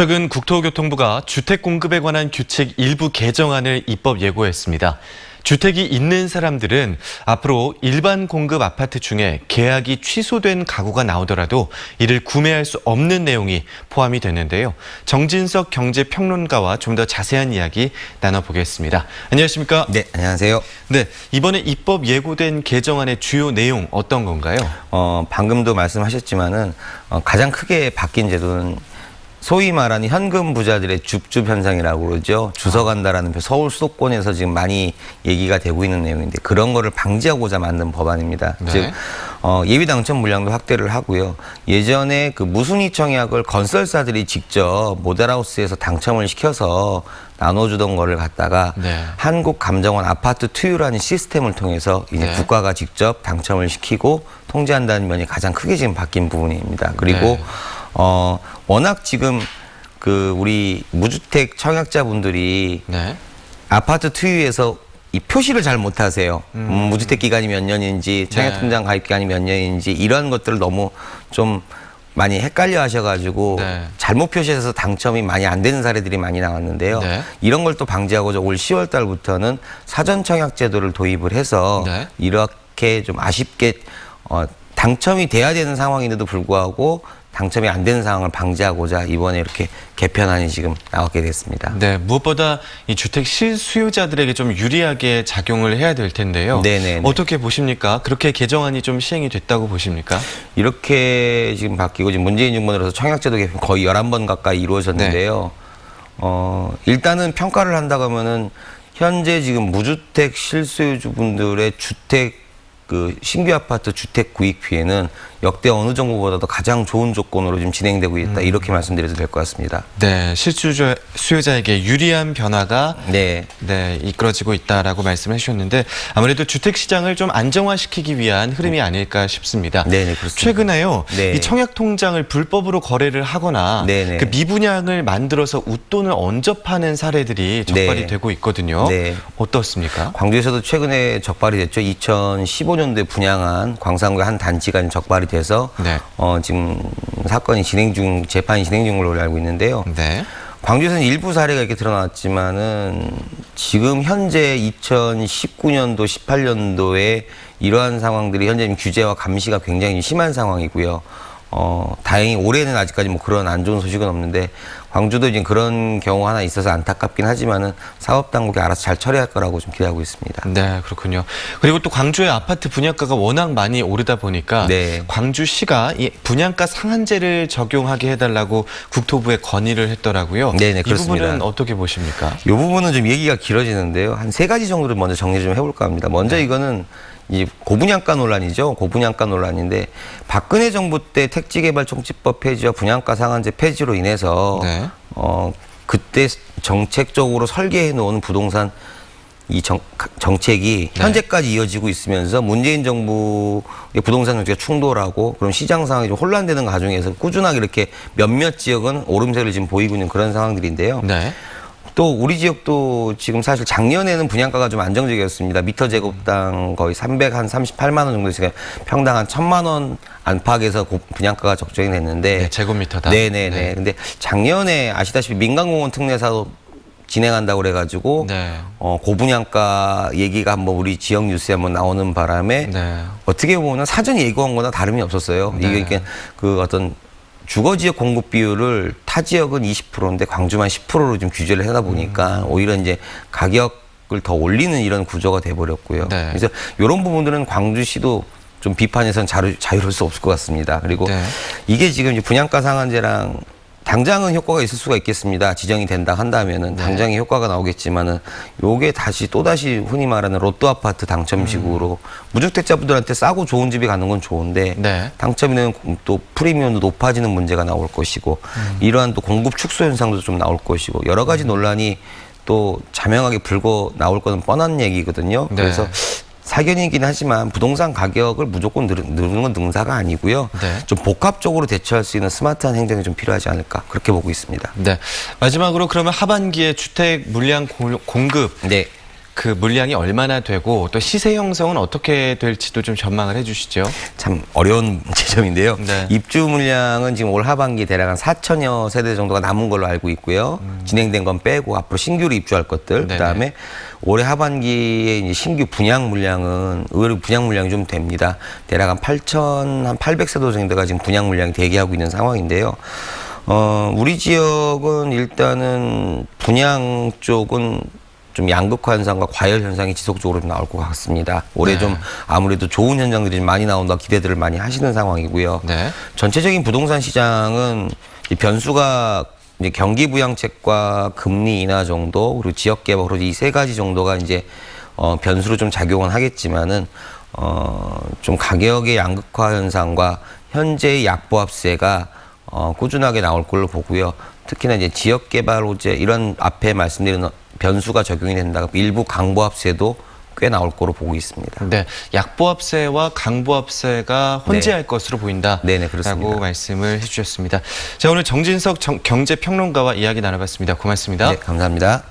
최근 국토교통부가 주택 공급에 관한 규칙 일부 개정안을 입법 예고했습니다. 주택이 있는 사람들은 앞으로 일반 공급 아파트 중에 계약이 취소된 가구가 나오더라도 이를 구매할 수 없는 내용이 포함이 되는데요. 정진석 경제평론가와 좀 더 자세한 이야기 나눠보겠습니다. 안녕하십니까? 네, 안녕하세요. 네, 이번에 입법 예고된 개정안의 주요 내용 어떤 건가요? 방금도 말씀하셨지만은 가장 크게 바뀐 제도는 소위 말하는 현금 부자들의 줍줍 현상이라고 그러죠. 주워간다라는 서울 수도권에서 지금 많이 얘기가 되고 있는 내용인데 그런 거를 방지하고자 만든 법안입니다. 네. 즉 예비 당첨 물량도 확대를 하고요. 예전에 그 무순위 청약을 건설사들이 직접 모델하우스에서 당첨을 시켜서 나눠주던 거를 갖다가 네. 한국감정원 아파트 투유라는 시스템을 통해서 이제 네. 국가가 직접 당첨을 시키고 통제한다는 면이 가장 크게 지금 바뀐 부분입니다. 그리고 네. 워낙 지금 그 우리 무주택 청약자분들이 네. 아파트 투유에서 이 표시를 잘 못하세요. 무주택 기간이 몇 년인지, 청약통장 가입 기간이 몇 년인지 이런 것들을 너무 좀 많이 헷갈려 하셔가지고 네. 잘못 표시해서 당첨이 많이 안 되는 사례들이 많이 나왔는데요. 네. 이런 걸 또 방지하고자 올 10월 달부터는 사전 청약 제도를 도입을 해서 네. 이렇게 좀 아쉽게 당첨이 돼야 되는 상황인데도 불구하고 당첨이 안 되는 상황을 방지하고자 이번에 이렇게 개편안이 지금 나오게 됐습니다. 네, 무엇보다 이 주택 실수요자들에게 좀 유리하게 작용을 해야 될 텐데요. 네네. 어떻게 보십니까? 그렇게 개정안이 좀 시행이 됐다고 보십니까? 이렇게 지금 바뀌고 지금 문재인 정부 들어서 청약제도 개편 거의 11번 가까이 이루어졌는데요. 일단은 평가를 한다고 하면은 현재 지금 무주택 실수요주분들의 주택 그 신규 아파트 주택 구입 피해는 역대 어느 정부보다도 가장 좋은 조건으로 지금 진행되고 있다. 이렇게 말씀드려도 될 것 같습니다. 네, 실수요자에게 유리한 변화가 네. 이끌어지고 있다라고 말씀해 주셨는데 아무래도 주택 시장을 좀 안정화시키기 위한 흐름이 아닐까 싶습니다. 네네, 그렇습니다. 최근에요, 네. 이 청약 통장을 불법으로 거래를 하거나 네네. 그 미분양을 만들어서 웃돈을 언접하는 사례들이 적발이 네. 되고 있거든요. 네. 어떻습니까? 광주에서도 최근에 적발이 됐죠. 2015년도에 분양한 광산구의 한 단지가 적발이 돼서 네. 지금 사건이 재판이 진행 중으로 알고 있는데요. 네. 광주에서는 일부 사례가 이렇게 드러났지만은 지금 현재 2019년도, 18년도에 이러한 상황들이 현재 규제와 감시가 굉장히 심한 상황이고요. 다행히 올해는 아직까지 뭐 그런 안 좋은 소식은 없는데 광주도 지금 그런 경우 하나 있어서 안타깝긴 하지만은 사업당국이 알아서 잘 처리할 거라고 좀 기대하고 있습니다. 네, 그렇군요. 그리고 또 광주의 아파트 분양가가 워낙 많이 오르다 보니까 네. 광주시가 이 분양가 상한제를 적용하게 해달라고 국토부에 건의를 했더라고요. 네네, 이 그렇습니다. 부분은 어떻게 보십니까? 이 부분은 좀 얘기가 길어지는데요. 한 3가지 정도를 먼저 정리 좀 해볼까 합니다. 먼저 이거는 이 고분양가 논란이죠. 고분양가 논란인데 박근혜 정부 때 택지개발총칙법 폐지와 분양가 상한제 폐지로 인해서 네. 그때 정책적으로 설계해 놓은 부동산 이 정책이 네. 현재까지 이어지고 있으면서 문재인 정부의 부동산 정책과 충돌하고 그럼 시장 상황이 좀 혼란되는 과정에서 꾸준하게 이렇게 몇몇 지역은 오름세를 지금 보이고 있는 그런 상황들인데요. 네. 또 우리 지역도 지금 사실 작년에는 분양가가 좀 안정적이었습니다. 미터 제곱당 거의 338만 원 정도 있으니까 평당 한 1,000만 원 안팎에서 분양가가 적정이 됐는데 네, 제곱미터당. 네네네. 네. 근데 작년에 아시다시피 민간공원 특례사도 진행한다고 그래가지고 네. 고분양가 얘기가 한번 우리 지역 뉴스에 한번 나오는 바람에 네. 어떻게 보면 사전 예고한 거나 다름이 없었어요. 네. 이게 그러니까 그 어떤 주거 지역 공급 비율을 타 지역은 20%인데 광주만 10%로 좀 규제를 하다 보니까 오히려 이제 가격을 더 올리는 이런 구조가 돼 버렸고요. 네. 그래서 이런 부분들은 광주시도 좀 비판에선 자유로울 수 없을 것 같습니다. 그리고 네. 이게 지금 이제 분양가 상한제랑 당장은 효과가 있을 수가 있겠습니다. 지정이 된다 한다면은 당장의 효과가 나오겠지만은 요게 또다시 흔히 말하는 로또 아파트 당첨식으로 무주택자분들한테 싸고 좋은 집이 가는 건 좋은데 네. 당첨이 되면 또 프리미엄도 높아지는 문제가 나올 것이고 이러한 또 공급 축소 현상도 좀 나올 것이고 여러 가지 논란이 또 자명하게 불고 나올 거는 뻔한 얘기거든요. 네. 그래서 사견이긴 하지만 부동산 가격을 무조건 누르는 건 능사가 아니고요. 네. 좀 복합적으로 대처할 수 있는 스마트한 행정이 좀 필요하지 않을까 그렇게 보고 있습니다. 네. 마지막으로 그러면 하반기에 주택 물량 공급 네. 그 물량이 얼마나 되고 또 시세 형성은 어떻게 될지도 좀 전망을 해주시죠. 참 어려운 지점인데요. 네. 입주 물량은 지금 올 하반기 대략 한 4천여 세대 정도가 남은 걸로 알고 있고요. 진행된 건 빼고 앞으로 신규로 입주할 것들. 네네. 그다음에 올해 하반기에 이제 신규 분양 물량은 의외로 분양 물량이 좀 됩니다. 대략 한 8,800세대 정도가 지금 분양 물량이 대기하고 있는 상황인데요. 우리 지역은 일단은 분양 쪽은 좀 양극화 현상과 과열 현상이 지속적으로 좀 나올 것 같습니다. 올해 네. 좀 아무래도 좋은 현상들이 좀 많이 나온다 기대들을 많이 하시는 상황이고요. 네. 전체적인 부동산 시장은 이 변수가 이제 경기 부양책과 금리 인하 정도 그리고 지역 개발로 이 세 가지 정도가 이제 변수로 좀 작용은 하겠지만은 좀 가격의 양극화 현상과 현재의 약보합세가 꾸준하게 나올 걸로 보고요. 특히나 이제 지역 개발 호재 이런 앞에 말씀드린 변수가 적용이 된다. 일부 강보합세도 꽤 나올 거로 보고 있습니다. 네, 약보합세와 강보합세가 혼재할 것으로 보인다. 네네, 그렇습니다. 라고 말씀을 해주셨습니다. 자, 오늘 정진석 경제평론가와 이야기 나눠봤습니다. 고맙습니다. 네, 감사합니다.